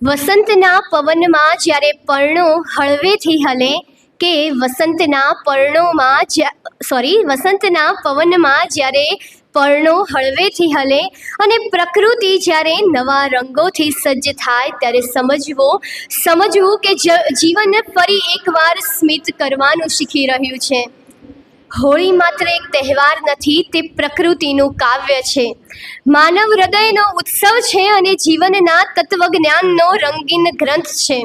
વસંતના પવનમાં જ્યારે પર્ણો હળવેથી હલે કે વસંતના પવનમાં જ્યારે પર્ણો હળવેથી હલે અને પ્રકૃતિ જ્યારે નવા રંગોથી સજ્જ થાય ત્યારે સમજવું કે જીવન ફરી એકવાર સ્મિત કરવાનું શીખી રહ્યું છે. હોળી માત્ર એક તહેવાર નથી, તે પ્રકૃતિનું કાવ્ય છે, માનવ હૃદયનો ઉત્સવ છે અને જીવનના તત્વજ્ઞાનનો રંગીન ગ્રંથ છે.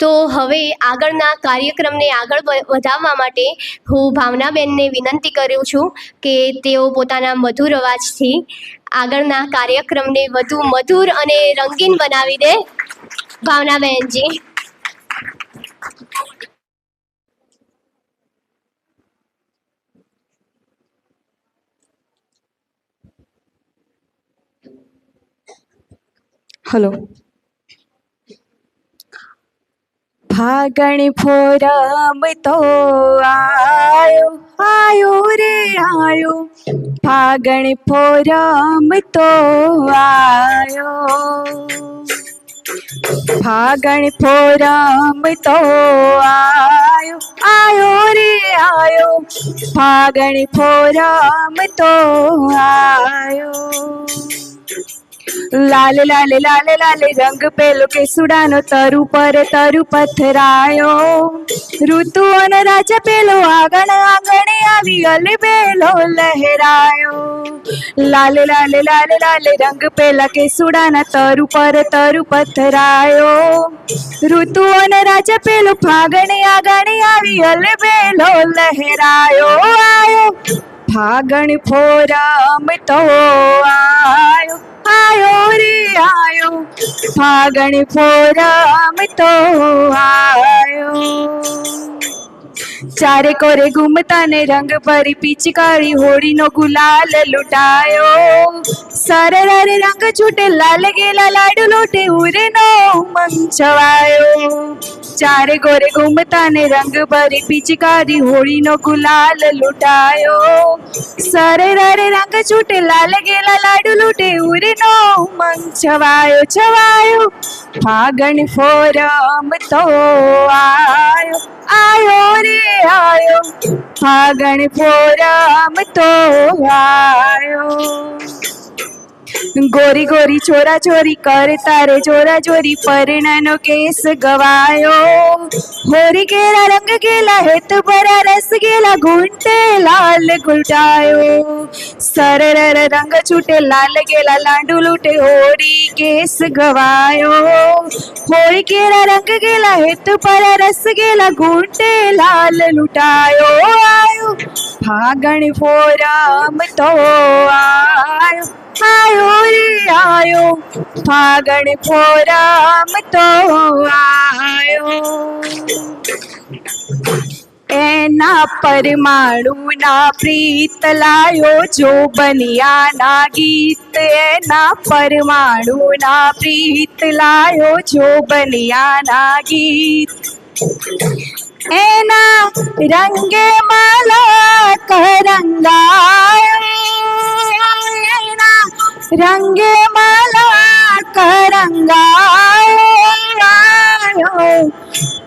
તો હવે આગળના કાર્યક્રમને આગળ વધારવા માટે હું ભાવનાબેનને વિનંતી કરું છું કે તેઓ પોતાના મધુર અવાજથી આગળના કાર્યક્રમને વધુ મધુર અને રંગીન બનાવી દે. ભાવનાબેનજી. હલો. ફાગણ ફોરમ તો આયો આયો રે આયો, ફાગણ ફોરમ તો આયો, ફાગણ ફોરમ તો આયો આયો રે આયો, ફાગણ ફોરમ તો આયો. લાલ લાલ લાલ લાલ રંગ પેલો કેસુડાનો તરુ પર તરુ પથરાયો, ઋતુઓનો રાજા પેલો આંગણ આંગણે આવી અલબેલો લહેરાયો. લાલ લાલ લાલ લાલ રંગ પેલા કેસુડાના તરુ પર તરુ પથરાયો, ઋતુઓનો રાજા પેલો ફાગણે આંગણે આવી અલબેલો લહેરાયો. આયો ફાગણ ફોરમ તો આયો આયો રે આયો, ફાગણ ફોરમ તો આયો. ચારે કોરે ઘૂમતા ને રંગ ભરી પિચકારી હોળીનો ગુલાલ લૂંટાયો, સરર રંગ છૂટે લાલ ગેલા લાડુ લોટે ઉરેનો ઉમંગ છવાયો. ચારે કોરે ઘૂમતા ને રંગ ભરી પિચકારી હોળીનો ગુલાલ લૂંટાયો, સરર રંગ છૂટે લાલ ગેલા લાડુ લૂટે ઉરેનો ઉમંગ છવાયો છવાયો. ફાગણ ફોરમ તો આયો આયો રે આયો, ફાગણ ફોરમ તો આયો. ગોરી ગોરી ચોરા ચોરી કરતા રે જોરા જોરી પરણાનો કેસ ગવાયો, હોરી ગેલા રંગ ગેલા હેત ભરા રસ ગેલા ઘૂંટે લાલ ગુલટાયો, સરર રંગ છૂટે લાલ ગેલા લાંડુ લૂટે હોળી કેસ ગવાયો, હોળી ગેલા રંગ ગેલા હેત ભરા રસ ગેલા ઘૂંટે લાલ લૂંટાયો. આયો ફાગણ ફોરમ તો આયો આયો રે આયો, ફાગણ ફોરમ તો આયો. એના પરમાણુના પ્રીત લાયો જો બનિયાના ગીત, એના પરમાણુના પ્રીત લાયો જો બનિયાના ગીત, એના રંગે માલા કરંગાયો, એના રંગે માલા કરંગાયો.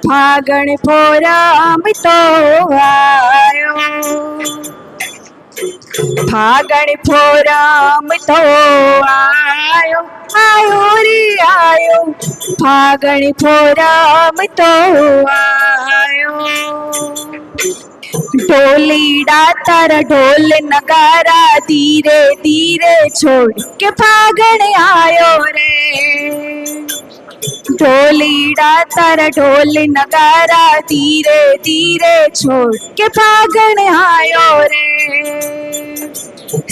ફાગણ ફોરમ તો આયો, ફાગણ ફોરમ તો આયો આયો રે આયો, ફાગણ ફોરમ તો આયો. ઢોલીડા તારા ઢોલ નગારા ધીરે ધીરે છોડ કે ફાગણ આયો રે, ઢોલીડા તારા ઢોલ નગારા ધીરે ધીરે છોડ કે ફાગણ આયો રે.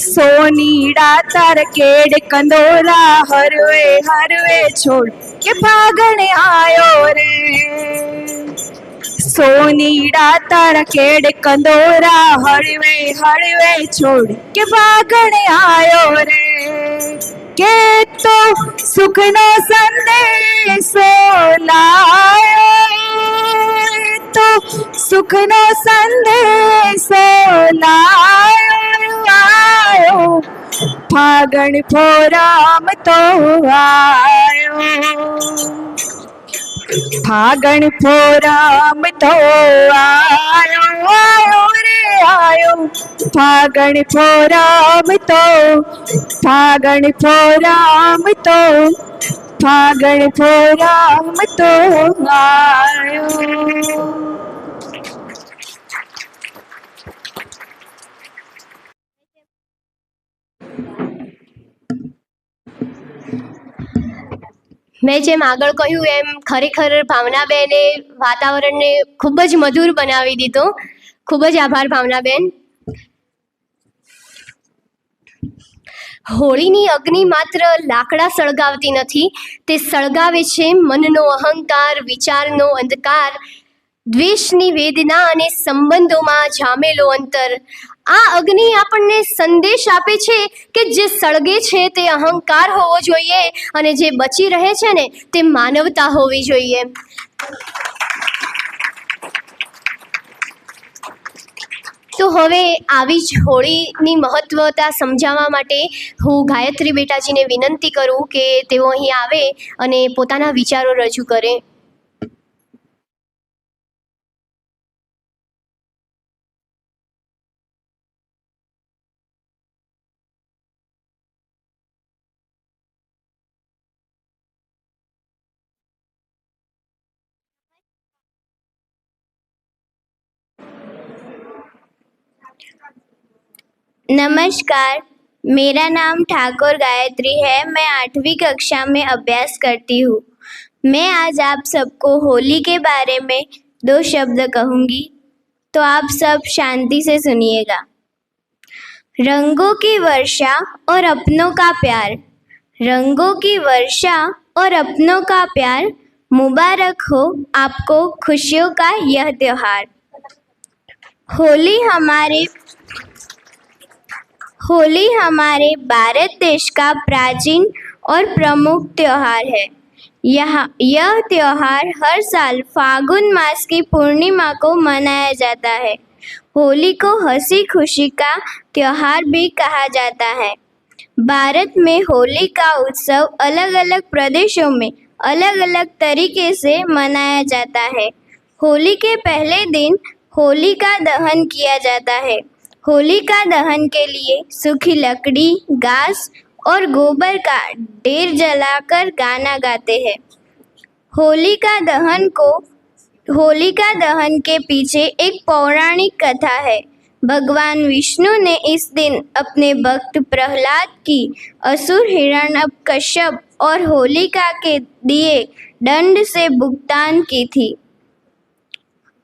સોનીડા તાર કેડ કંદોરા હરવે હરવે છોડ કે ફાગણ આયો રે, સોનીડા તારા કેડ કંદોરા હળવે હળવે છોડ કે ફાગણ આયો રે. કે તો સુખનો સંદેશો લાયો, તો સુખનો સંદેશો લાયો, ફાગણ ફોરમ તો આયો. फागण फोराम तो आयो रे आयो, फागण फोराम तो, फागण फोराम तो, फागण फोराम तो आयो। મેં જેમ આગળ કહ્યું એમ ખરેખર ભાવનાબેને વાતાવરણને ખૂબ જ મધુર બનાવી દીધું. ખૂબ જ આભાર ભાવનાબેન. હોળીની અગ્નિ માત્ર લાકડા સળગાવતી નથી, તે સળગાવે છે મનનો અહંકાર, વિચારનો અંધકાર, દ્વેષની વેદના અને સંબંધોમાં જામેલો અંતર. આ અગ્નિ આપણને સંદેશ આપે છે કે જે સળગે છે તે અહંકાર હોવો જોઈએ અને જે બચી રહે છે ને તે માનવતા હોવી જોઈએ. તો હવે આવી જ હોળીની મહત્વતા સમજાવવા માટે હું ગાયત્રી બેટાજીને વિનંતી કરું કે તેઓ અહીં આવે અને પોતાના વિચારો રજૂ કરે. नमस्कार, मेरा नाम ठाकुर गायत्री है। मैं 8वीं कक्षा में अभ्यास करती हूँ। मैं आज आप सबको होली के बारे में 2 शब्द कहूँगी, तो आप सब शांति से सुनिएगा। रंगों की वर्षा और अपनों का प्यार, रंगों की वर्षा और अपनों का प्यार, मुबारक हो आपको खुशियों का यह त्योहार। होली हमारे भारत देश का प्राचीन और प्रमुख त्योहार है। यह त्योहार हर साल फागुन मास की पूर्णिमा को मनाया जाता है। होली को हंसी खुशी का त्योहार भी कहा जाता है। भारत में होली का उत्सव अलग अलग प्रदेशों में अलग अलग तरीके से मनाया जाता है। होली के पहले दिन होलिका दहन किया जाता है। होलिका दहन के लिए सूखी लकड़ी, घास और गोबर का ढेर जलाकर गाना गाते हैं। होलिका दहन के पीछे एक पौराणिक कथा है। भगवान विष्णु ने इस दिन अपने भक्त प्रहलाद की असुर हिरण्यकश्यप और होलिका के दिए दंड से भुगतान की थी।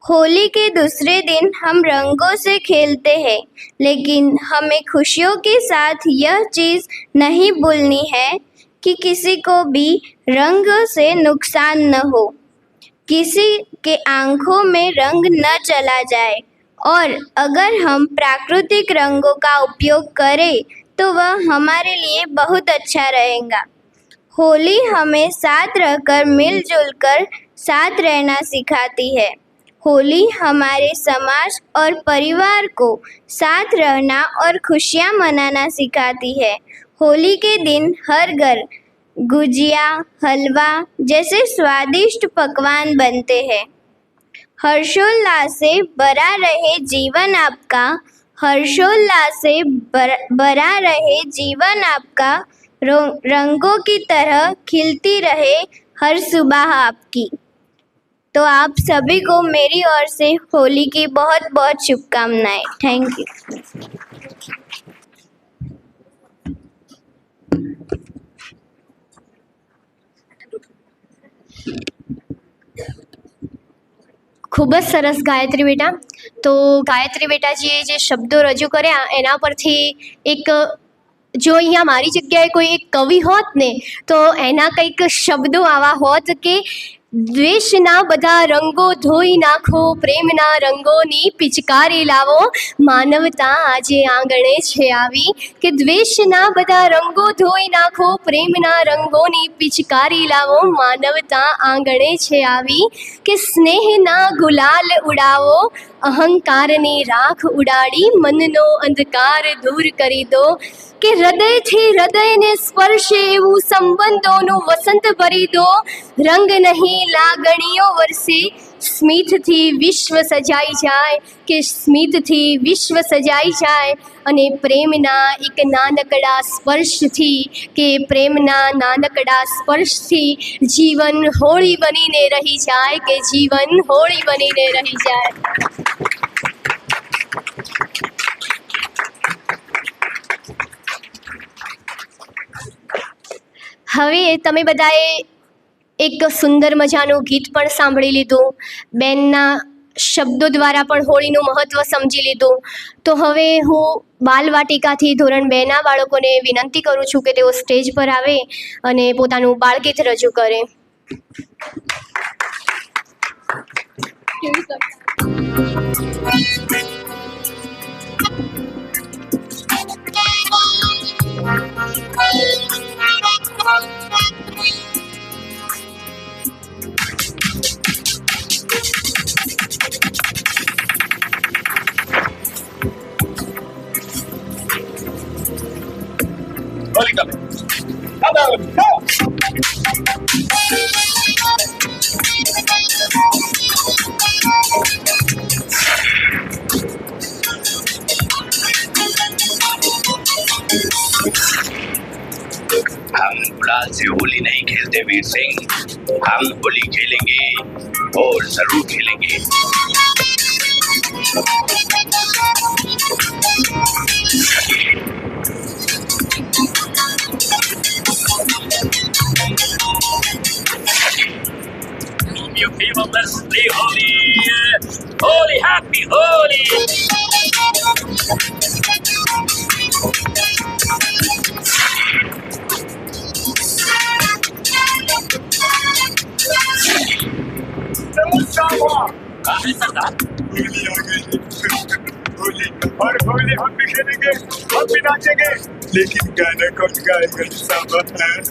होली के दूसरे दिन हम रंगों से खेलते हैं, लेकिन हमें खुशियों के साथ यह चीज़ नहीं भूलनी है कि किसी को भी रंगों से नुकसान न हो, किसी के आँखों में रंग न चला जाए, और अगर हम प्राकृतिक रंगों का उपयोग करें तो वह हमारे लिए बहुत अच्छा रहेगा। होली हमें साथ रहकर मिलजुल कर साथ रहना सिखाती है। होली हमारे समाज और परिवार को साथ रहना और खुशियाँ मनाना सिखाती है। होली के दिन हर घर गुजिया, हलवा जैसे स्वादिष्ट पकवान बनते हैं। हर्षोल्लास से भरा रहे जीवन आपका, हर्षोल्लास से भरा रहे जीवन आपका, रंगों की तरह खिलती रहे हर सुबह आपकी। तो आप सभी को मेरी ओर से होली की बहुत बहुत शुभकामनाएं। Thank you. ખૂબ જ સરસ ગાયત્રી બેટા. તો ગાયત્રી બેટાજીએ જે શબ્દો રજૂ કર્યા એના પરથી એક, જો અહીંયા મારી જગ્યાએ કોઈ એક કવિ હોત ને તો એના કંઈક શબ્દો આવા હોત કે દ્વેષના બધા રંગો ધોઈ નાખો, પ્રેમના રંગોની પિચકારી લાવો, માનવતા આજે આંગણે છે આવી. કે દ્વેષના બધા રંગો ધોઈ નાખો, પ્રેમના રંગોની પિચકારી લાવો, માનવતા આંગણે છે આવી. કે સ્નેહના ગુલાલ ઉડાવો, અહંકારની રાખ ઉડાડી, મનનો અંધકાર દૂર કરી દો. કે હૃદયથી હૃદયને સ્પર્શે એવું સંબંધોનું વસંત ભરી દો. રંગ નહીં લાગણીઓ વરસે, સ્મિતથી વિશ્વ સજાઈ જાય, કે સ્મિતથી વિશ્વ સજાઈ જાય. અને પ્રેમના એક નાનકડા સ્પર્શથી, કે પ્રેમના નાનકડા સ્પર્શથી જીવન હોળી બનીને રહી જાય, કે જીવન હોળી બનીને રહી જાય. હવે તમે બધાએ એક સુંદર મજાનું ગીત પણ સાંભળી લીધું, બેનના શબ્દો દ્વારા પણ હોળીનું મહત્ત્વ સમજી લીધું. તો હવે હું બાલવાટિકાથી ધોરણ 2ના બાળકોને વિનંતી કરું છું કે તેઓ સ્ટેજ પર આવે અને પોતાનું બાળગીત રજૂ કરે. Hooligan. हम गुलाल से होली नहीं खेलते वीर सिंह, हम होली खेलेंगे और जरूर खेलेंगे. You people, let's play Holi! Holi, happy Holi! Holi और होली हम भी खेलेंगे, हम भी नाचेंगे, लेकिन गाना कौन गाएगा सब रंग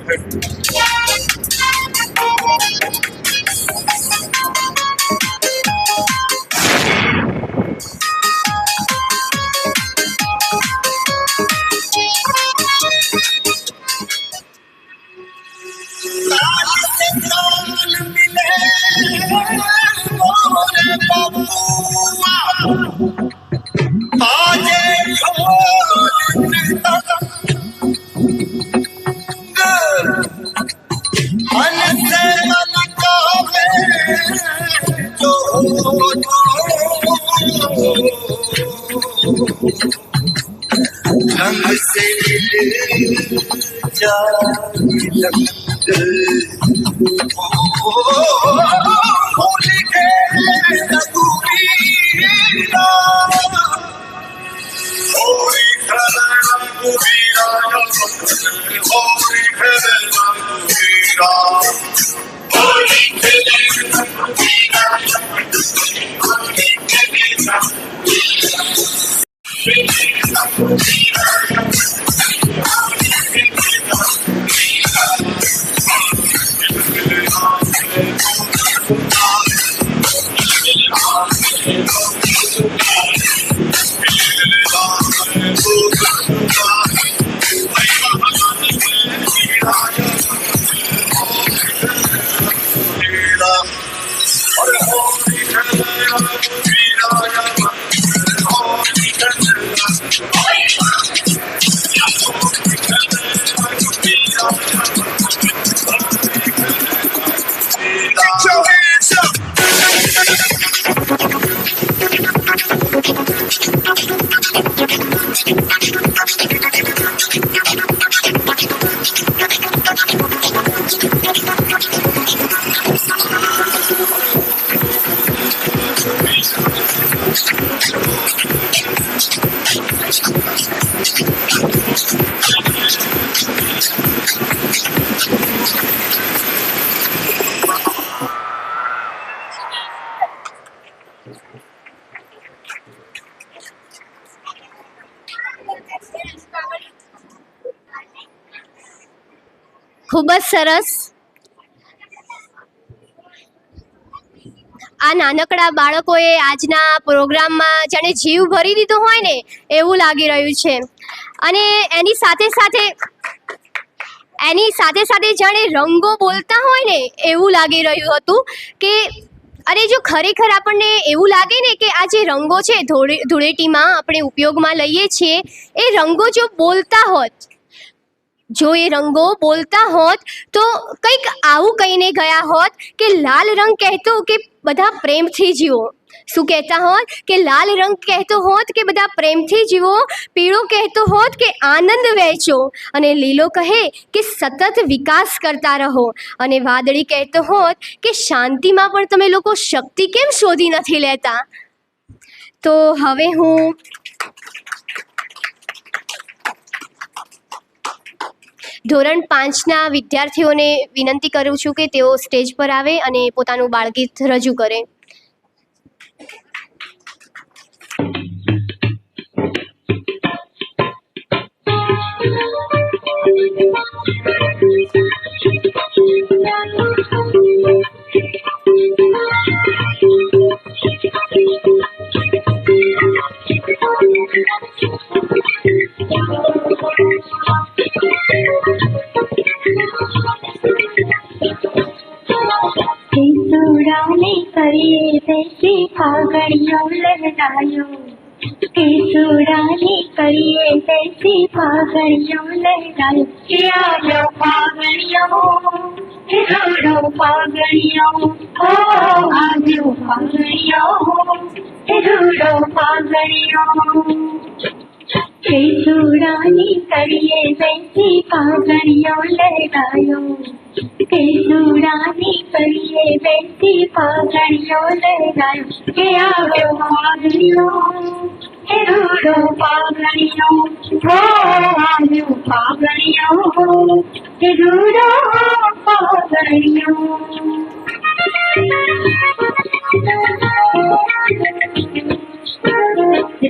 से होली के रघुवीरा, होली खेले रघुवीरा, होली खेले रघुवीरा, होली खेले रघुवीरा, होली खेले ખૂબ જ સરસ. આ નાનકડા બાળકોએ આજના પ્રોગ્રામમાં જાણે જીવ ભરી દીધો હોય ને એવું લાગી રહ્યું છે. અને એની સાથે સાથે એની સાથે સાથે જાણે રંગો બોલતા હોય ને એવું લાગી રહ્યું હતું કે અરે જો ખરેખર આપણને એવું લાગે ને કે આ જે રંગો છે ધૂળેટીમાં આપણે ઉપયોગમાં લઈએ છીએ એ રંગો જો બોલતા હોત, જો એ રંગો બોલતા હોત તો કંઈક આવું કહીને ગયા હોત કે લાલ રંગ કહેતો કે બધા પ્રેમથી જીવો. શું કહેતા હોત કે લાલ રંગ કહેતો હોત કે બધા પ્રેમથી જીવો, પીળો કહેતો હોત કે આનંદ વહેંચો, અને લીલો કહે કે સતત વિકાસ કરતા રહો, અને વાદળી કહેતો હોત કે શાંતિમાં પણ તમે લોકો શક્તિ કેમ શોધી નથી લેતા. તો હવે હું ધોરણ 5ના વિદ્યાર્થીઓને વિનંતી કરું છું કે તેઓ સ્ટેજ પર આવે અને પોતાનું બાળગીત રજૂ કરે. કેસુડાને કરીએ બેસી ફાગણીઓ લહેરાયો, કેસુડાને કરીએ બેસી ફાગણીઓ લહેરાયો, કે આવ્યો ફાગણીઓ, કે રૂડો ફાગણીઓ, ઓ આવ્યો ફાગણીઓ, કે રૂડો ફાગણીઓ. કેસુડાને કરીએ બેસી ફાગણીઓ લહેરાયો, કેસુડાને કરીએ બેસી ફાગણીઓ લહેરાયો, કે આવ્યો ફાગણીઓ, કે રૂડો ફાગણીઓ, ઓ આવ્યો ફાગણીઓ, કે રૂડો ફાગણીઓ.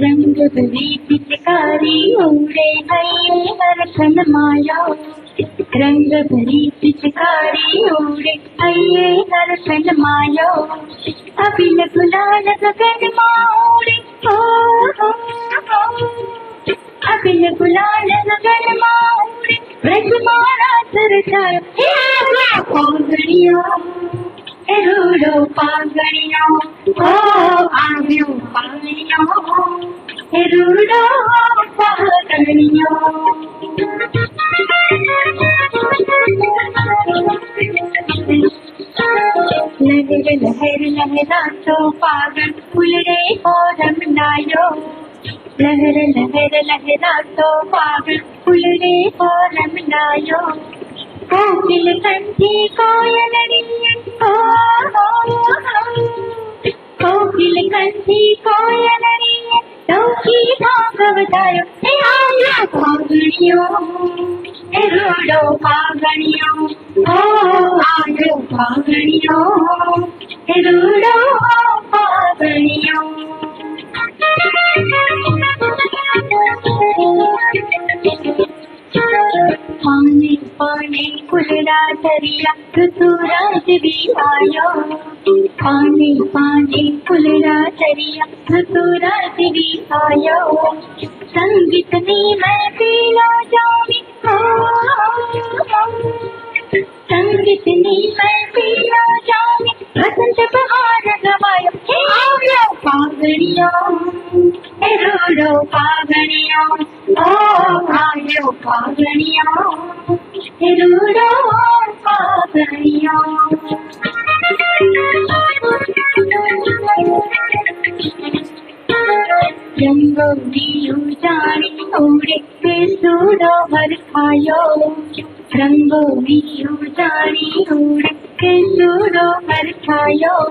રંગ ભરી પિચકારી ઉડે હૈયે હરખન માયા, રંગ ભરી પિચકારી ઉડે હૈયે હરખન માયા, અબિલ ગુલાલ ગગનમાં ઉડે, અબિલ ગુલાલ ગગનમાં ઉડે, વ્રજમાં રાસ રચાયો, હે આવ્યો ફાગણીઓ, હે રૂડો ફાગણીઓ, ઓ આવ્યો ફાગણીઓ, હે રૂડો ફાગણીઓ. લહેર લહેર લહેરાતો ફાગણ ફૂલડે ઓરમ નાયો, લહેર લહેર લહેરાતો ફાગણ ફૂલડે ઓરમ નાયો, કોકિલ કંઠી કોયલડી, કોકિલ કંઠી કોયલડી, સૌથી ભાગવતાયો, હે આવ્યો ફાગણીઓ, હે રૂડો ફાગણીઓ, ઓ આવ્યો ફાગણીઓ, હે રૂડો ફાગણીઓ. પાને પાને ફૂલડા ધરિયા ઋતુરાજ બી આયો, પાને પાને ફૂલડા ધરિયા ઋતુરાજ બી આયો, સંગીતની મહેફિલો જામી, સંગીતની મહેફિલો જામી, વસંત બહાર ગવાયો, હે આવ્યો ફાગણીઓ, હે રૂડો ફાગણીઓ, ઓ આવ્યો ફાગણીઓ, હે રૂડો ફાગણીઓ. રંગોની ઉજાણી ઉડે કેસુડો હરખાયો, રંગોની ઉજાણી ઉડે કેસુડો હરખાયો,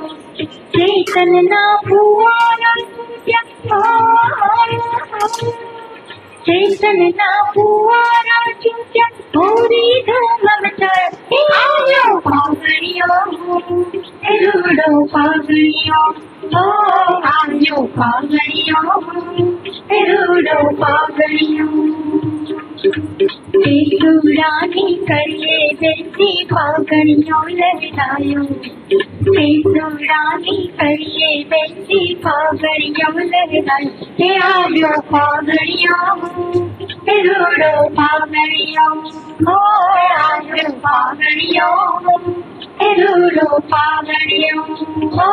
ચેતનના ફુવારા છૂટ્યા, ચેતનના ફુવારા છૂટ્યા, પૂરી ધૂમ મચાયો, હે આવ્યો ફાગણીઓ, હે રૂડો ફાગણીઓ, ઓ આવ્યો ફાગણીઓ, હે રૂડો ફાગણીઓ. કેસુડાને કરીએ બેસી ફાગણીઓ લહેરાયો, કેસુડાને કરીએ બેસી ફાગણીઓ લહેરાયો, હે આવ્યો ફાગણીઓ, રૂડો પાઘડિયો હો આવ્યો પાઘડિયો રૂડો પાઘડિયો હો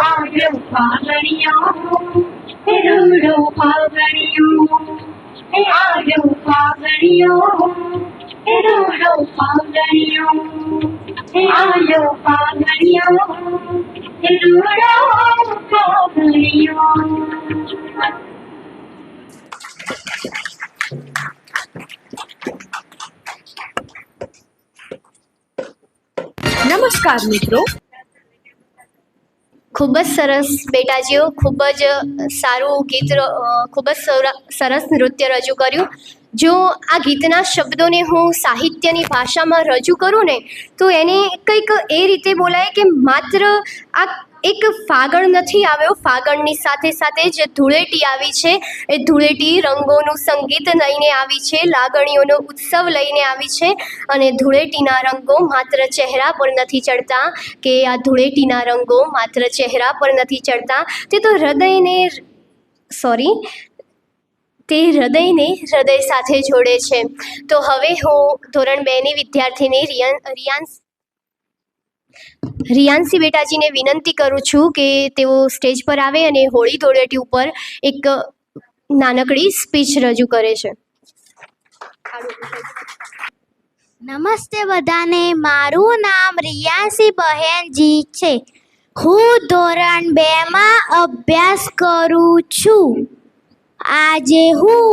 આવ્યો પાઘડિયો રૂડો પાઘડિયો આવ્યો પાઘડિયો રૂડો પાઘડિયો આવ્યો પાઘડિયો રૂડો પાઘડિયો. નમસ્કાર મિત્રો. ખૂબ જ સરસ બેટાજીઓ, ખૂબ જ સારું ગીત, ખૂબ જ સરસ નૃત્ય રજૂ કર્યું. જો આ ગીતના શબ્દોને હું સાહિત્યની ભાષામાં રજૂ કરું ને તો એને કંઈક એ રીતે બોલાય કે માત્ર આ એક ફાગણ નથી આવ્યો, ફાગણની સાથે સાથે જે ધૂળેટી આવી છે એ ધૂળેટી રંગોનું સંગીત લઈને આવી છે, લાગણીઓનો ઉત્સવ લઈને આવી છે. અને ધૂળેટીના રંગો માત્ર ચહેરા પર નથી ચડતા, કે આ ધૂળેટીના રંગો માત્ર ચહેરા પર નથી ચડતા, તે તો હૃદયને હૃદય સાથે જોડે છે. તો હવે હું ધોરણ 2ની વિદ્યાર્થીની રિયાન્સી બેટાજીને વિનંતી કરું છું કે તેઓ સ્ટેજ પર આવે અને હોળી ધૂળેટી ઉપર એક નાનકડી સ્પીચ રજૂ કરે છે. નમસ્તે બધાને, મારું નામ રિયાસી બહેનજી છે. હું ધોરણ 2માં અભ્યાસ કરું છું. આજે હું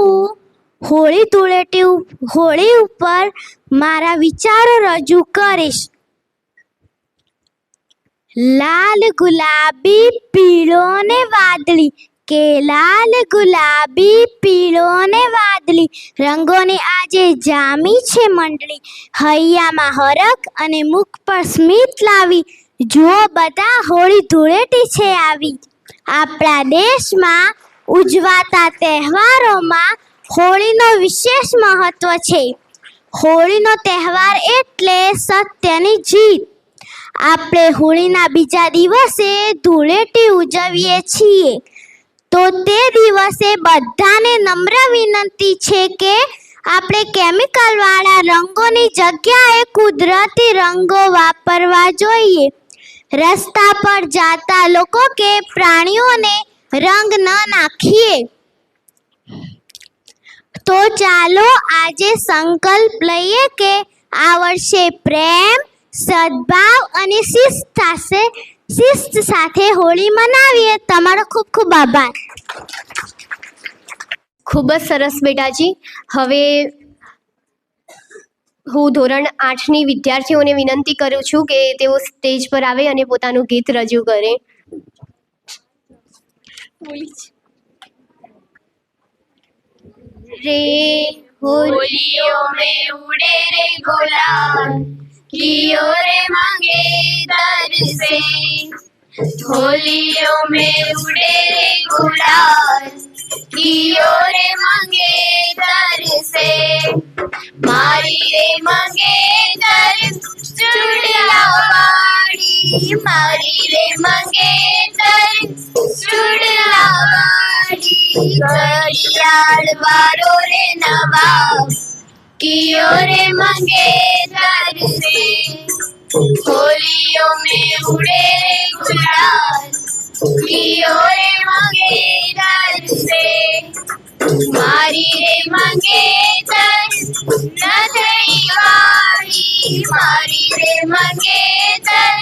હોળી ઉપર મારા વિચારો રજૂ કરીશ. લાલ ગુલાબી પીળો ને વાદળી, કે લાલ ગુલાબી પીળો ને વાદળી, રંગોની આજે જામી છે મંડળી. હૈયામાં હરખ અને મુખ પર સ્મિત લાવી, જુઓ બધા હોળી ધૂળેટી છે આવી. આપણા દેશમાં ઉજવાતા તહેવારોમાં હોળીનો વિશેષ મહત્વ છે. હોળીનો તહેવાર એટલે સત્યની જીત. આપણે હોળીના બીજા દિવસે ધૂળેટી ઉજવીએ છીએ. તો તે દિવસે બધાને નમ્ર વિનંતી છે કે આપણે કેમિકલવાળા રંગોની જગ્યાએ કુદરતી રંગો વાપરવા જોઈએ. રસ્તા પર જાતા લોકો કે પ્રાણીઓને રંગ ન નાખીએ. તો ચાલો આજે સંકલ્પ લઈએ કે આ વર્ષે પ્રેમ, સદભાવ અને શિસ્ત સાથે હોળી મનાવીએ. તમારો ખૂબ ખૂબ આભાર. ખૂબ જ સરસ બેટાજી. હવે હું ધોરણ 8ની વિદ્યાર્થીઓને વિનંતી કરું છું કે તેઓ સ્ટેજ પર આવે અને પોતાનું ગીત રજૂ કરે. રે હોલિયો में उड़े रे गुलाल, कियो रे मांगे दर से. होलियों में उड़े रे गुलाल, कियो रे मांगे दर से. मारी रे मांगे दर चुड़ला वाड़ी, मारी रे मांगे दर चुड़ला वाड़ी. घड़ियाल वारो रे नवाब, कियो रे मांगे दर से. होलियों में उड़े रे गुलाल, कियो रे मांगे दर से. मारी रे मांगे दर नथई वाड़ी, मारी रे मांगे दर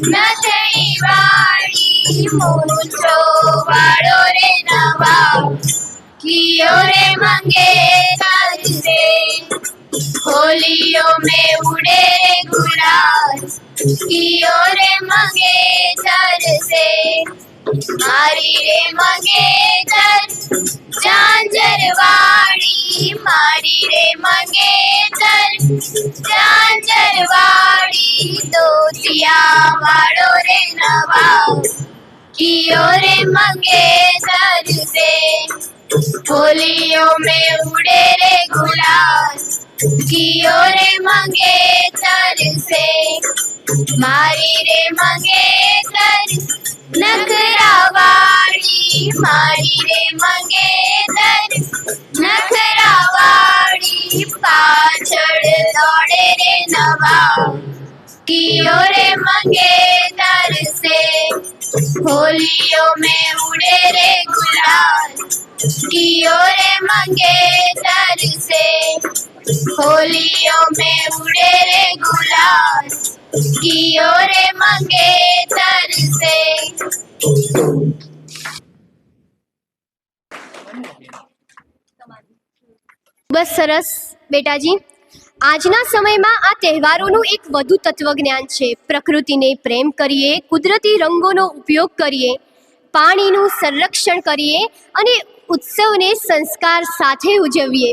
नथई वाड़ी. मूछो वाड़ो रे नवाब, कियो रे मांगे दर से. होलियों में उड़े रे गुलाल, कियो रे मांगे दर से. मारी रे मांगे दर झांझर वाड़ी, मारी रे मांगे दर झांझर वाड़ी. तोतिया वाड़ो रे नवाब, कियो रे मांगे दर से. होलियों में उड़े रे गुलाल, कियो रे मांगे दर से. मारी रे मांगे दर नखरा वाड़ी, मारी रे मांगे दर नखरा वाड़ी. પાછળ દોડે રે નવા, કિયો રે મંગેતર સે હોલીઓ में उड़े रे गुलाल, कियो रे मंगेतर से होलियों में उड़े रे गुलाल, कियो रे मंगेतर से। બસ સરસ બેટાજી. આજના સમયમાં આ તહેવારોનું એક વધુ તત્વજ્ઞાન છે. પ્રકૃતિને પ્રેમ કરીએ, કુદરતી રંગોનો ઉપયોગ કરીએ, પાણીનું સંરક્ષણ કરીએ અને ઉત્સવને સંસ્કાર સાથે ઉજવીએ.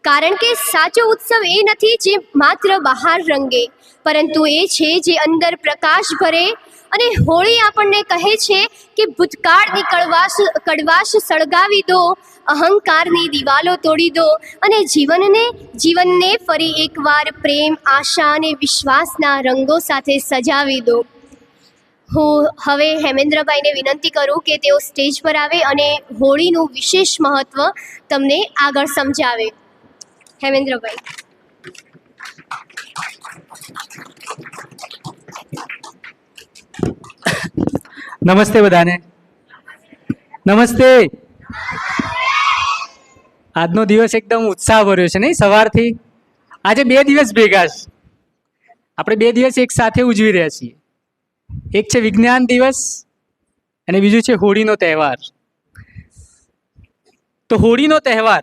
કારણ કે સાચો ઉત્સવ એ નથી જે માત્ર બહાર રંગે, પરંતુ એ છે જે અંદર પ્રકાશ ભરે. અને હોળી આપણને કહે છે કે ભૂતકાળની કડવાશ સળગાવી દો, અહંકારની દિવાલો તોડી દો અને જીવનને ફરી એકવાર પ્રેમ, આશા અને વિશ્વાસના રંગો સાથે સજાવી દો. હું હવે હેમેન્દ્રભાઈને વિનંતી કરું કે તેઓ સ્ટેજ પર આવે અને હોળીનું વિશેષ મહત્ત્વ તમને આગળ સમજાવે. હેમેન્દ્રભાઈ. નમસ્તે બધાને. નમસ્તે. આજનો દિવસ એકદમ ઉત્સાહ ભર્યો છે નહીં? સવારથી આજે 2 દિવસ ભેગા છે. આપણે 2 દિવસ એક સાથે ઉજવી રહ્યા છીએ. એક છે વિજ્ઞાન દિવસ અને બીજું છે હોળીનો તહેવાર. તો હોળીનો તહેવાર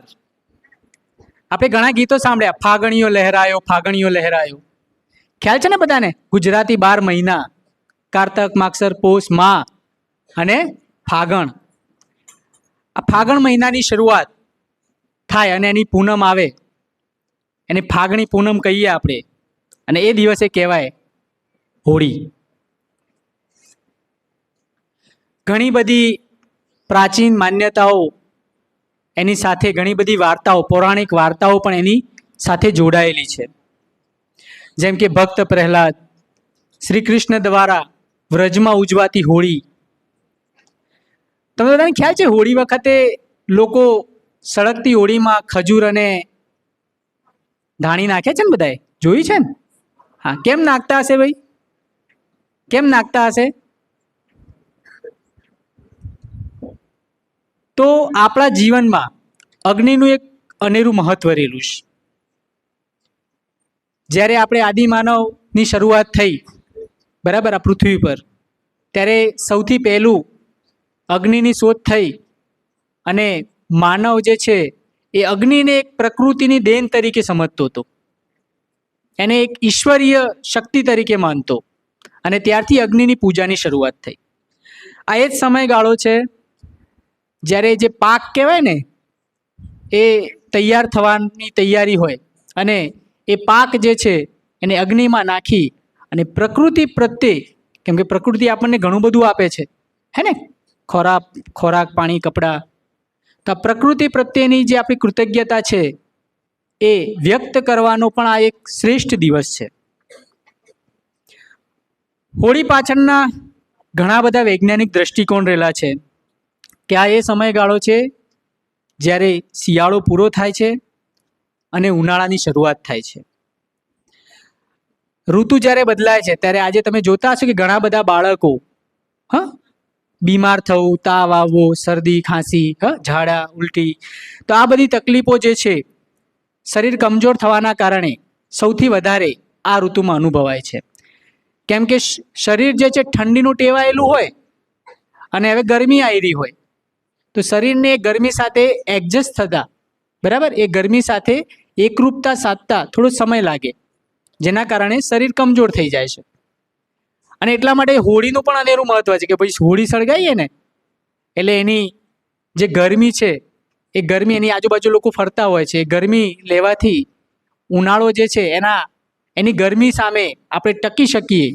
આપણે ઘણા ગીતો સાંભળ્યા, ફાગણીઓ લહેરાયો, ફાગણીઓ લહેરાયો. ખ્યાલ છે ને બધાને? ગુજરાતી 12 મહિના, કારતક, માગસર, પોષ, મા અને ફાગણ. આ ફાગણ મહિનાની શરૂઆત થાય અને એની પૂનમ આવે, એને ફાગણી પૂનમ કહીએ આપણે, અને એ દિવસે કહેવાય હોળી. ઘણી બધી પ્રાચીન માન્યતાઓ એની સાથે, ઘણી બધી વાર્તાઓ, પૌરાણિક વાર્તાઓ પણ એની સાથે જોડાયેલી છે. જેમ કે ભક્ત પ્રહલાદ, શ્રી કૃષ્ણ દ્વારા વ્રજમાં ઉજવાતી હોળી. તમને બધાને ખ્યાલ છે હોળી વખતે લોકો સળગતી હોળીમાં ખજૂર અને ધાણી નાખે છે ને? બધાએ જોયું છે ને? હા. કેમ નાખતા હશે ભાઈ? કેમ નાખતા હશે? તો આપણા જીવનમાં અગ્નિનું એક અનેરું મહત્વ રહેલું છે. જ્યારે આપણે આદિમાનવની શરૂઆત થઈ, બરાબર, આ પૃથ્વી પર, ત્યારે સૌથી પહેલું અગ્નિની શોધ થઈ અને માનવ જે છે એ અગ્નિને એક પ્રકૃતિની દેન તરીકે સમજતો હતો, એને એક ઈશ્વરીય શક્તિ તરીકે માનતો, અને ત્યારથી અગ્નિની પૂજાની શરૂઆત થઈ. આ એ જ સમયગાળો છે જ્યારે જે પાક કહેવાય ને એ તૈયાર થવાની તૈયારી હોય, અને એ પાક જે છે એને અગ્નિમાં નાખી અને પ્રકૃતિ પ્રત્યે, કેમ કે પ્રકૃતિ આપણને ઘણું બધું આપે છે, હે ને? ખોરાક, પાણી, કપડાં. તો આ પ્રકૃતિ પ્રત્યેની જે આપણી કૃતજ્ઞતા છે એ વ્યક્ત કરવાનો પણ આ એક શ્રેષ્ઠ દિવસ છે. હોળી પાછળના ઘણા બધા વૈજ્ઞાનિક દ્રષ્ટિકોણ રહેલા છે કે આ એ સમયગાળો છે જ્યારે શિયાળો પૂરો થાય છે અને ઉનાળાની શરૂઆત થાય છે. ઋતુ જ્યારે બદલાય છે ત્યારે આજે તમે જોતા હશો કે ઘણા બધા બાળકો બીમાર થવું, તાવ આવવો, શરદી, ખાંસી, ઝાડા, ઉલટી, તો આ બધી તકલીફો જે છે શરીર કમજોર થવાના કારણે સૌથી વધારે આ ઋતુમાં અનુભવાય છે. કેમ કે શરીર જે છે ઠંડીનું ટેવાયેલું હોય અને હવે ગરમી આવી રહી હોય, તો શરીરને ગરમી સાથે એડજસ્ટ થતા, બરાબર, એ ગરમી સાથે એકરૂપતા સાધતા થોડો સમય લાગે, જેના કારણે શરીર કમજોર થઈ જાય છે. અને એટલા માટે હોળીનું પણ અનેરું મહત્વ છે કે ભાઈ હોળી સળગાવીએ ને એટલે એની જે ગરમી છે એ ગરમી એની આજુબાજુ લોકો ફરતા હોય છે, એ ગરમી લેવાથી ઉનાળો જે છે એની ગરમી સામે આપણે ટકી શકીએ,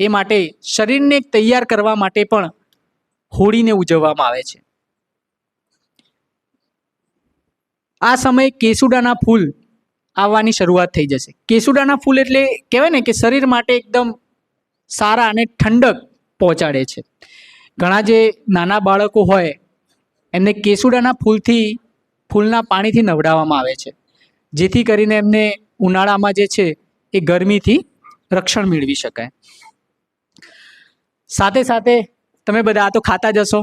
એ માટે શરીરને તૈયાર કરવા માટે પણ હોળીને ઉજવવામાં આવે છે. આ સમયે કેસુડાના ફૂલ આવવાની શરૂઆત થઈ જશે. કેસુડાના ફૂલ એટલે કહેવાય ને કે શરીર માટે એકદમ સારા અને ઠંડક પહોંચાડે છે. ઘણા જે નાના બાળકો હોય એમને કેસુડાના ફૂલના પાણીથી નવડાવવામાં આવે છે, જેથી કરીને એમને ઉનાળામાં જે છે એ ગરમીથી રક્ષણ મેળવી શકાય. સાથે સાથે તમે બધા આ તો ખાતા જ હશો,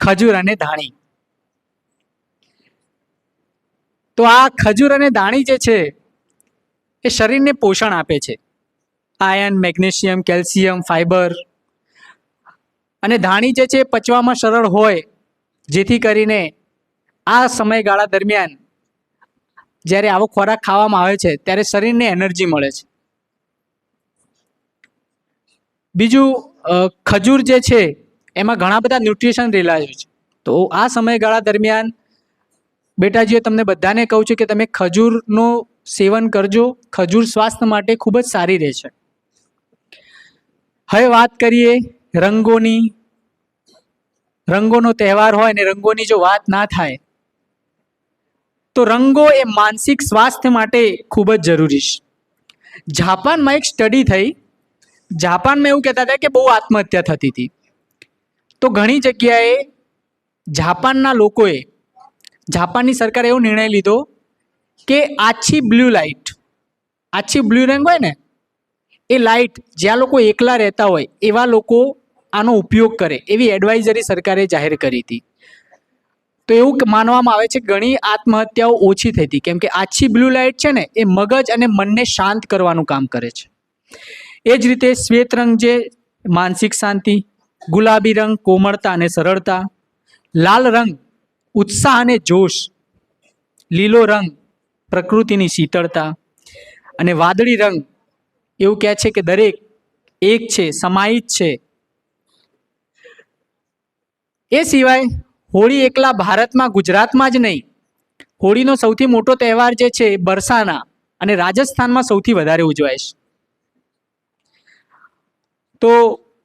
ખજૂર અને ધાણી. તો આ ખજૂર અને ધાણી જે છે એ શરીરને પોષણ આપે છે. Iron, magnesium, calcium, fibre. અને ધાણી જે છે પચવામાં સરળ હોય, જેથી કરીને આ સમયગાળા દરમિયાન જ્યારે આવો ખોરાક ખાવામાં આવે છે ત્યારે શરીરને એનર્જી મળે છે. બીજું, ખજૂર જે છે એમાં ઘણા બધા ન્યુટ્રિશન રહેલા છે. તો આ સમયગાળા દરમિયાન બેટાજીઓ તમને બધાને કહું છું કે તમે ખજૂરનું સેવન કરજો. ખજૂર સ્વાસ્થ્ય માટે ખૂબ જ સારી રહે છે. હવે વાત કરીએ રંગોની. રંગોનો તહેવાર હોય ને રંગોની જો વાત ના થાય તો રંગો એ માનસિક સ્વાસ્થ્ય માટે ખૂબ જ જરૂરી છે. જાપાનમાં એક સ્ટડી થઈ. જાપાનમાં એવું કહેતા હતા કે બહુ આત્મહત્યા થતી હતી. તો ઘણી જગ્યાએ જાપાનના લોકોએ, જાપાનની સરકારે એવો નિર્ણય લીધો કે આછી બ્લુ લાઇટ, આછી બ્લુ રંગ હોય ને એ લાઇટ જ્યાં લોકો એકલા રહેતા હોય એવા લોકો આનો ઉપયોગ કરે, એવી એડવાઇઝરી સરકારે જાહેર કરી હતી. તો એવું માનવામાં આવે છે કે ઘણી આત્મહત્યાઓ ઓછી થઈ હતી, કેમ કે આછી બ્લુ લાઇટ છે ને એ મગજ અને મનને શાંત કરવાનું કામ કરે છે. એ જ રીતે શ્વેત રંગ જે માનસિક શાંતિ, ગુલાબી રંગ કોમળતા અને સરળતા, લાલ રંગ ઉત્સાહ અને જોશ, લીલો રંગ પ્રકૃતિની શીતળતા અને વાદળી રંગ એવું કહે છે કે દરેક એક છે, સમાહિત છે. એ સિવાય હોળી એકલા ભારતમાં, ગુજરાતમાં જ નહીં, હોળીનો સૌથી મોટો તહેવાર જે છે બરસાના અને રાજસ્થાનમાં સૌથી વધારે ઉજવાય છે. તો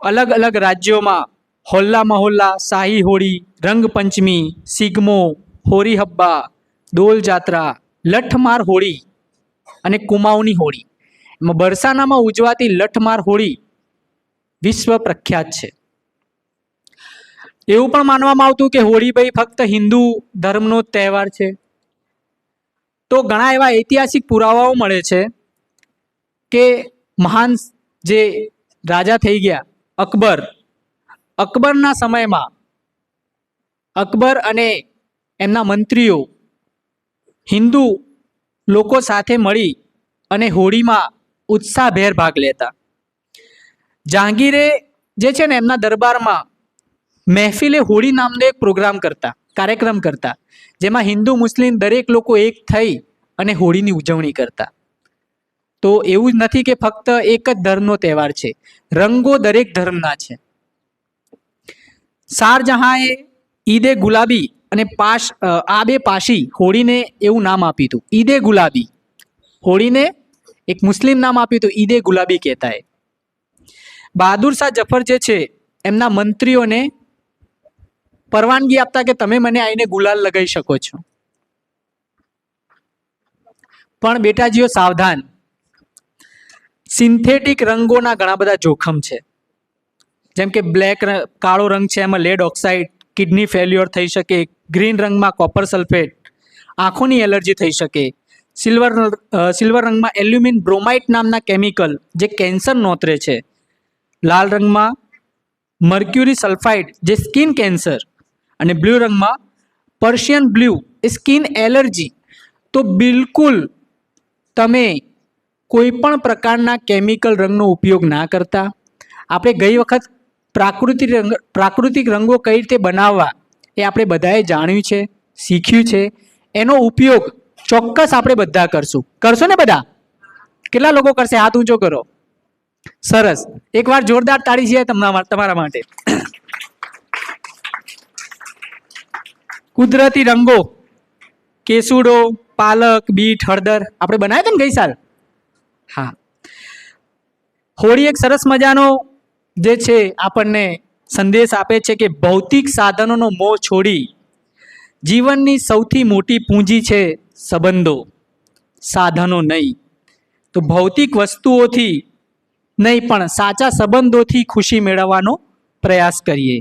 અલગ અલગ રાજ્યોમાં હોલ્લા મહોલ્લા, શાહી હોળી, રંગપંચમી, સિગમો, હોરી હબ્બા, દોલ જાત્રા, લઠમાર હોળી અને કુમાઉની હોળી. એમાં બરસાનામાં ઉજવાતી લઠમાર હોળી વિશ્વ પ્રખ્યાત છે. એવું પણ માનવામાં આવતું કે હોળી ભાઈ ફક્ત હિન્દુ ધર્મનો તહેવાર છે. તો ઘણા એવા ઐતિહાસિક પુરાવાઓ મળે છે કે મહાન જે રાજા થઈ ગયા અકબર, અકબરના સમયમાં અકબર અને એમના મંત્રીઓ હિન્દુ લોકો સાથે મળી અને હોળીમાં ઉત્સાહભેર ભાગ લેતા. જહાંગીરે જે છે ને એમના દરબારમાં મહેફિલે હોળી નામનો એક કાર્યક્રમ કરતા, જેમાં હિન્દુ મુસ્લિમ દરેક લોકો એક થઈ અને હોળીની ઉજવણી કરતા. તો એવું જ નથી કે ફક્ત એક જ ધર્મનો તહેવાર છે, રંગો દરેક ધર્મના છે. શાહજહાંએ ઈદે ગુલાબી અને આબે પાશી હોળીને એવું નામ આપ્યું હતું, ઈદે ગુલાબી. હોળીને એક મુસ્લિમ નામ આપ્યું હતું, ઈદે ગુલાબી કહેતા. બહાદુર શાહ જફર જે છે એમના મંત્રીઓને પરવાનગી આપતા કે તમે મને આવીને ગુલાલ લગાવી શકો છો. પણ બેટાજીઓ સાવધાન, સિન્થેટિક રંગોના ઘણા બધા જોખમ છે. જેમ કે કાળો રંગ છે, એમાં લેડ ઓક્સાઇડ, કિડની ફેલ્યોર થઈ શકે. ગ્રીન રંગમાં કોપર સલ્ફેટ, આંખોની એલર્જી થઈ શકે. સિલ્વર રંગમાં એલ્યુમિન બ્રોમાઇડ નામના કેમિકલ જે કેન્સર નોતરે છે. લાલ રંગમાં મર્ક્યુરી સલ્ફાઇડ જે સ્કિન કેન્સર, અને બ્લુ રંગમાં પર્શિયન બ્લુ એ સ્કિન એલર્જી. તો બિલકુલ તમે કોઈ પણ પ્રકારના કેમિકલ રંગનો ઉપયોગ ના કરતા. આપણે ગઈ વખત પ્રાકૃતિક રંગો કઈ રીતે બનાવવા એ આપણે બધાએ જાણ્યું છે, શીખ્યું છે. એનો ઉપયોગ ચોક્કસ આપણે બધા કરશો ને બધા? કેટલા લોકો કરશે? હાથ ઊંચો કરો. સરસ, એકવાર જોરદાર તાળી છે તમારા માટે. કુદરતી રંગો, કેસુડો, પાલક, બીટ, હળદર આપણે બનાવ્યા હતા ને ગઈ સાલ. હા, હોળી એક સરસ મજાનો જે છે આપણને સંદેશ આપે છે કે ભૌતિક સાધનોનો મોહ છોડી જીવનની સૌથી મોટી પૂંજી છે સંબંધો, સાધનો નહીં. તો ભૌતિક વસ્તુઓથી નહીં પણ સાચા સંબંધોથી ખુશી મેળવવાનો પ્રયાસ કરીએ.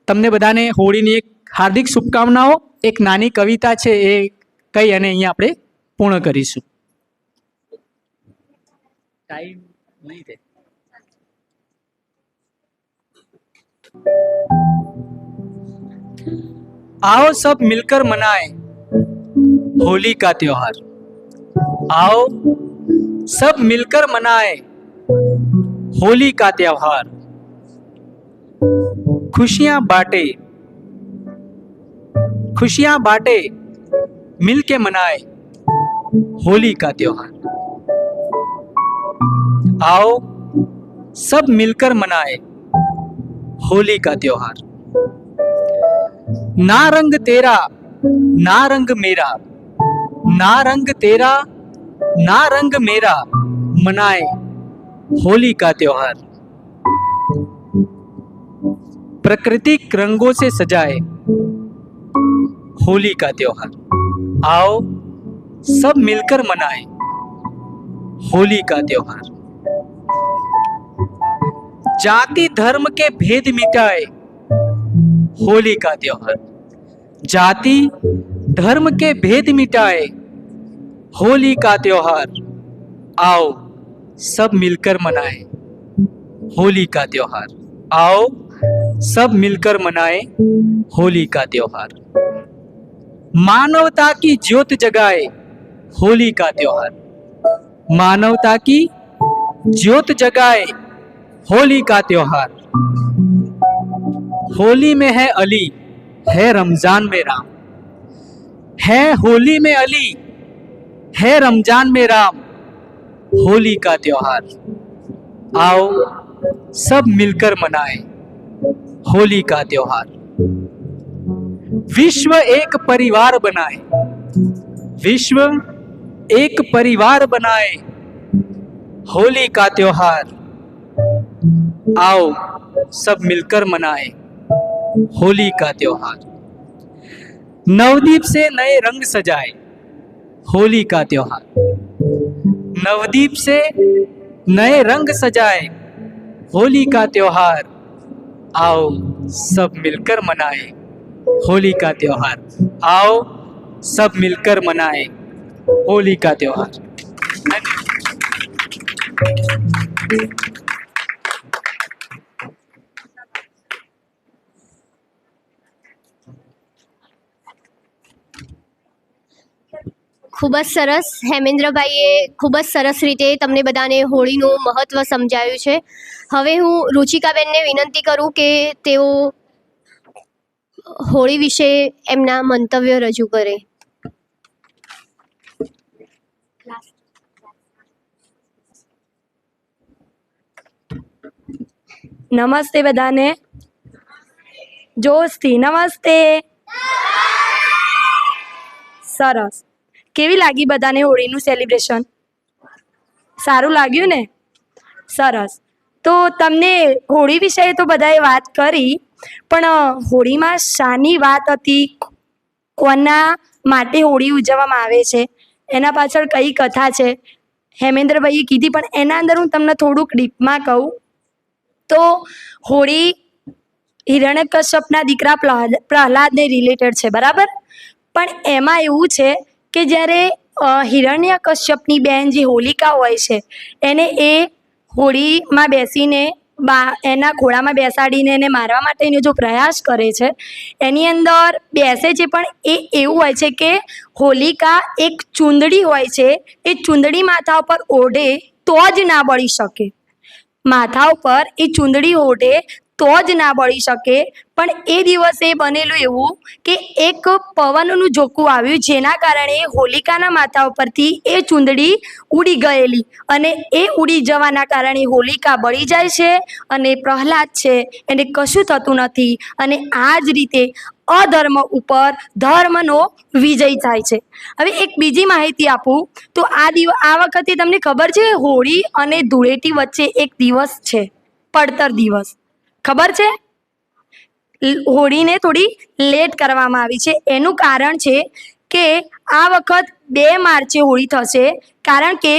તમને બધાને હોળીની એક હાર્દિક શુભકામનાઓ. એક નાની કવિતા છે એ કહી અને અહીંયા આપણે પૂર્ણ કરીશું. ટાઈમ નહીં રહે. आओ सब मिलकर मनाएं होली का त्योहार. आओ सब मिलकर मनाएं होली का त्योहार. खुशियां बांटे मिलके मनाएं होली का त्योहार. आओ सब मिलकर मनाएं होली का त्योहार. ना रंग तेरा ना रंग मेरा, ना रंग तेरा ना रंग मेरा, मनाए होली का त्योहार. प्राकृतिक रंगों से सजाए होली का त्योहार. आओ सब मिलकर मनाए होली का त्योहार. जाति धर्म के भेद मिटाए होली का त्योहार. जाति धर्म के भेद मिटाए होली का त्योहार. आओ सब मिलकर मनाए होली का त्योहार. आओ सब मिलकर मनाए होली का त्योहार. मानवता की ज्योत जगाए होली का त्योहार. मानवता की ज्योत जगाए होली का त्योहार. होली में है अली, है रमजान में राम. है होली में अली, है रमजान में राम, होली का त्योहार. आओ सब मिलकर मनाएं होली का त्योहार. विश्व एक परिवार बनाए, विश्व एक परिवार बनाए होली का त्योहार. आओ सब मिलकर मनाएं होली का त्योहार. नवदीप से नए रंग सजाए होली का त्योहार. नवदीप से नए रंग सजाए होली का त्योहार. आओ सब मिलकर मनाएं होली का त्योहार. आओ सब मिलकर मनाएं होली का त्योहार. ખૂબ જ સરસ. હેમેન્દ્રભાઈએ ખૂબ જ સરસ રીતે તમને બધાને હોળીનું મહત્ત્વ સમજાવ્યું છે. હવે હું રુચિકાબેનને વિનંતી કરું કે તેઓ હોળી વિશે એમના મંતવ્યો રજૂ કરે. નમસ્તે બધાને. જોશથી નમસ્તે. સરસ. કેવી લાગી બધાને હોળીનું સેલિબ્રેશન? સારું લાગ્યું ને? સરસ. તો તમને હોળી વિશે તો બધાએ વાત કરી, પણ હોળીમાં શાની વાત હતી, કોના માટે હોળી ઉજવવામાં આવે છે, એના પાછળ કઈ કથા છે, હેમેન્દ્રભાઈએ કીધી, પણ એના અંદર હું તમને થોડુંક ડીપમાં કહું તો હોળી હિરણ્યકશ્યપના દીકરા પ્રહલાદને રિલેટેડ છે, બરાબર? પણ એમાં એવું છે કે જ્યારે હિરણ્યકશ્યપની બેન જે હોલિકા હોય છે એને એ હોળીમાં બેસીને એના ખોળામાં બેસાડીને એને મારવા માટેનો જો પ્રયાસ કરે છે, એની અંદર બેસે છે, પણ એ એવું હોય છે કે હોલિકા એક ચૂંદડી હોય છે, એ ચૂંદડી માથા ઉપર ઓઢે તો જ ના બળી શકે. માથા ઉપર એ ચૂંદડી ઓઢે તો જ ના બળી શકે. પણ એ દિવસે બનેલું એવું કે એક પવનનું ઝોકું આવ્યું, જેના કારણે હોલિકાના માથા ઉપરથી એ ચૂંદડી ઉડી ગયેલી, અને એ ઉડી જવાના કારણે હોલિકા બળી જાય છે અને પ્રહલાદ છે એને કશું થતું નથી. અને આ જ રીતે અધર્મ ઉપર ધર્મનો વિજય થાય છે. હવે એક બીજી માહિતી આપું તો આ વખતે તમને ખબર છે હોળી અને ધૂળેટી વચ્ચે એક દિવસ છે, પડતર દિવસ. ખબર છે? હોળીને થોડી લેટ કરવામાં આવી છે. એનું કારણ છે કે આ વખત 2 માર્ચે હોળી થશે, કારણ કે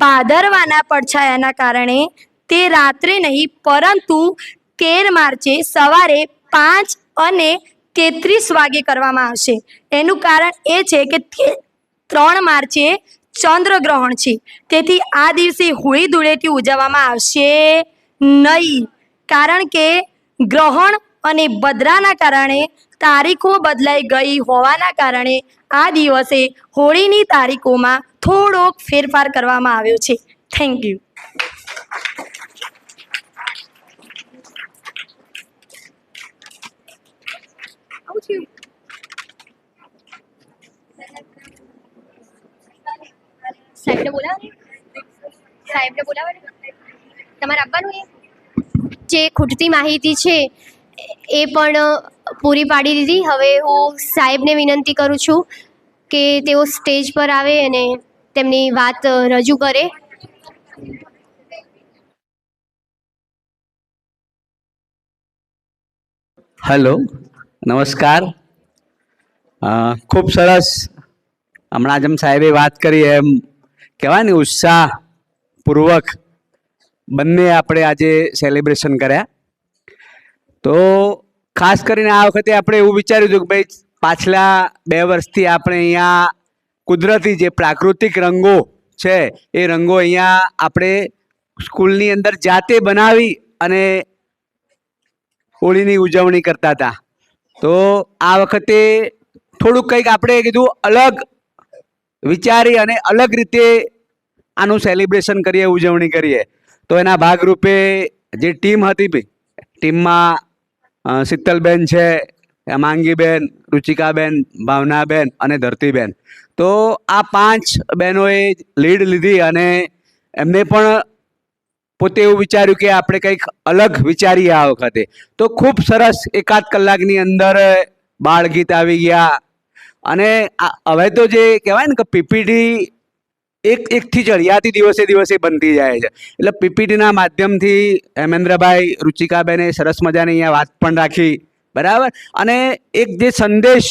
ભાદરવાના પડછાયાના કારણે તે રાત્રે નહીં પરંતુ 13 માર્ચે સવારે 5 અને 33 વાગે કરવામાં આવશે. એનું કારણ એ છે કે 3 માર્ચે ચંદ્રગ્રહણ છે, તેથી આ દિવસે હોળી ધૂળેટી ઉજવવામાં આવશે નહીં. કારણ કે ગ્રહણ અને બદરાના કારણે તારીખો બદલાઈ ગઈ હોવાના કારણે આ દિવસે હોળીની તારીખોમાં થોડોક ફેરફાર કરવામાં આવ્યો છે. Thank you. સાહેબને બોલાવે તમારે આપવાનું. જે ખૂટતી માહિતી છે એ પણ પૂરી પાડી દીધી. હવે હું સાહેબને વિનંતી કરું છું કે તેઓ સ્ટેજ પર આવે અને તેમની વાત રજૂ કરે. હેલો, નમસ્કાર. ખૂબ સરસ. હમણાં જેમ સાહેબે વાત કરી એમ કહેવાય ને ઉત્સાહપૂર્વક બંને આપણે આજે સેલિબ્રેશન કર્યા. તો ખાસ કરીને આ વખતે આપણે એવું વિચાર્યું હતું કે ભાઈ પાછલા 2 વર્ષથી આપણે અહીંયા કુદરતી જે પ્રાકૃતિક રંગો છે એ રંગો અહીંયા આપણે સ્કૂલની અંદર જાતે બનાવી અને હોળીની ઉજવણી કરતા હતા. તો આ વખતે થોડુંક કંઈક આપણે કીધું અલગ વિચારી અને અલગ રીતે આનું સેલિબ્રેશન કરીએ, ઉજવણી કરીએ. તો એના ભાગરૂપે જે ટીમ હતી ભાઈ, ટીમમાં શીતલબેન છે, માંગીબેન, રુચિકાબેન, ભાવનાબેન અને ધરતીબેન. તો આ 5 બહેનોએ લીડ લીધી અને એમને પણ પોતે એવું વિચાર્યું કે આપણે કંઈક અલગ વિચારીએ આ વખતે. તો ખૂબ સરસ 1.5 કલાકની અંદર બાળગીત આવી ગયા. અને હવે તો જે કહેવાય ને કે પીપીટી એકથી ચડિયાતી દિવસે દિવસે બનતી જાય છે. એટલે પીપીટીના માધ્યમથી હેમેન્દ્રભાઈ, રુચિકાબેને સરસ મજાની અહીંયા વાત પણ રાખી, બરાબર. અને એક જે સંદેશ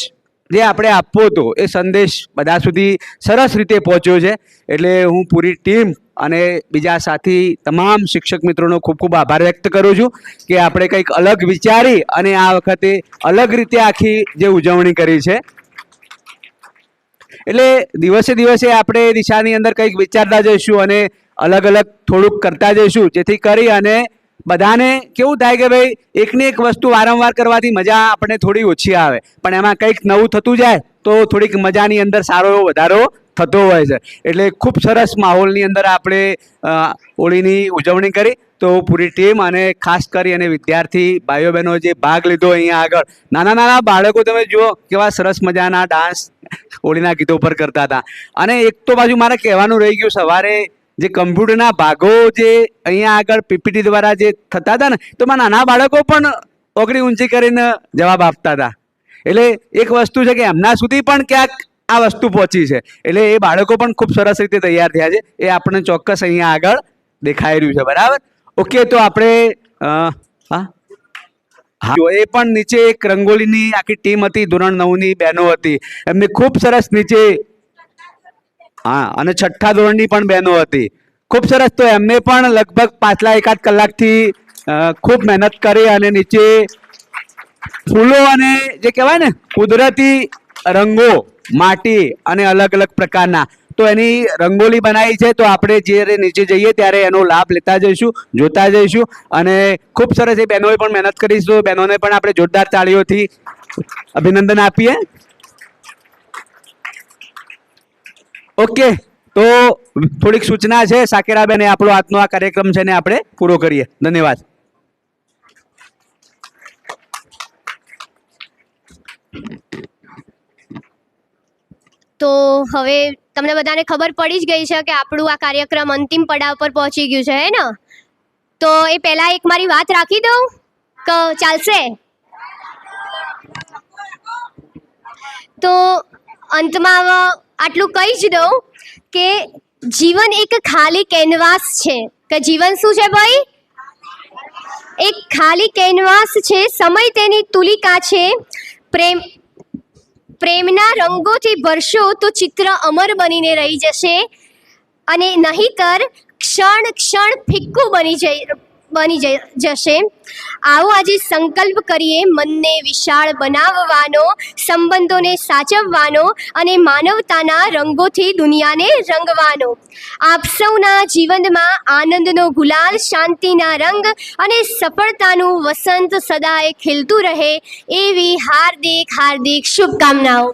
જે આપણે આપવો હતો એ સંદેશ બધા સુધી સરસ રીતે પહોંચ્યો છે. એટલે હું પૂરી ટીમ અને બીજા સાથી તમામ શિક્ષક મિત્રોનો ખૂબ ખૂબ આભાર વ્યક્ત કરું છું કે આપણે કંઈક અલગ વિચારી અને આ વખતે અલગ રીતે આખી જે ઉજવણી કરી છે. એટલે દિવસે દિવસે આપણે દિશાની અંદર કંઈક વિચારતા જઈશું અને અલગ અલગ થોડુંક કરતા જઈશું, જેથી કરી અને બધાને કેવું થાય કે ભાઈ એકને એક વસ્તુ વારંવાર કરવાથી મજા આપણે થોડી ઓછી આવે, પણ એમાં કંઈક નવું થતું જાય તો થોડીક મજાની અંદર સારો એવો વધારો થતો હોય છે. એટલે ખૂબ સરસ માહોલની અંદર આપણે હોળીની ઉજવણી કરી. તો પૂરી ટીમ અને ખાસ કરી અને વિદ્યાર્થી ભાઈઓ બહેનો જે ભાગ લીધો અહીંયા આગળ, નાના નાના બાળકો તમે જુઓ કેવા સરસ મજાના ડાન્સ હોળીના ગીતો પર કરતા હતા. અને એક તો બાજુ મારે કહેવાનું રહી ગયું, સવારે જે કમ્પ્યુટરના ભાગો જે અહીંયા આગળ પીપીટી દ્વારા જે થતા હતા ને, તો મારા નાના બાળકો પણ ઓગળી ઊંચી કરીને જવાબ આપતા હતા. એટલે એક વસ્તુ છે કે એમના સુધી પણ ક્યાંક આ વસ્તુ પહોંચી છે. એટલે એ બાળકો પણ ખૂબ સરસ રીતે તૈયાર થયા છે. એ આપણને ચોક્કસ અહીંયા આગળ દેખાઈ રહ્યું છે, બરાબર. ઓકે, તો આપણે હા, એ પણ નીચે એક રંગોલીની આખી ટીમ હતી, ધોરણ 9ની બહેનો હતી, એમને ખૂબ સરસ નીચે, હા, અને 6થા ધોરણની પણ બહેનો હતી, ખૂબ સરસ. તો એમને પણ લગભગ પાછલા 1.5 કલાકથી ખૂબ મહેનત કરી અને નીચે ફૂલો અને જે કહેવાય ને કુદરતી રંગો, માટી અને અલગ અલગ પ્રકારના, તો એની રંગોલી બનાવી છે. તો આપણે જ્યારે નીચે જઈએ ત્યારે એનો લાભ લેતા જઈશું, જોતા જઈશું. અને ખૂબ સરસ એ બહેનોએ પણ મહેનત કરી. તો બહેનોને પણ આપણે જોરદાર તાળીઓથી અભિનંદન આપીએ. ઓકે, તો થોડીક સૂચના છે સાકેરાબેન, આપણો આજનો આ કાર્યક્રમ છે ને આપણે પૂરો કરીએ. ધન્યવાદ. તો હવે તમને બધાને ખબર પડી જ ગઈ છે કે આપણું આ કાર્યક્રમ અંતિમ પડાવ પર પહોંચી ગયું છે, હે ને? તો એ પહેલા એક મારી વાત રાખી દઉં કે ચાલશે? તો અંતમાં આટલું કહી જ દઉં કે જીવન એક ખાલી કેનવાસ છે. કે જીવન શું છે ભાઈ? એક ખાલી કેનવાસ છે. સમય તેની તુલિકા છે. પ્રેમના રંગોથી ભરશો તો ચિત્ર અમર બનીને રહી જશે, અને નહીંતર ક્ષણ ક્ષણ ફિક્કું બની જશે. આવો આજે સંકલ્પ કરીએ મનને વિશાળ બનાવવાનો, સંબંધોને સાચવવાનો અને માનવતાના રંગોથી દુનિયાને રંગવાનો. આપ સૌના જીવનમાં આનંદનો ગુલાલ, શાંતિના રંગ અને સફળતાનું વસંત સદાય ખીલતું રહે એવી હાર્દિક હાર્દિક શુભકામનાઓ.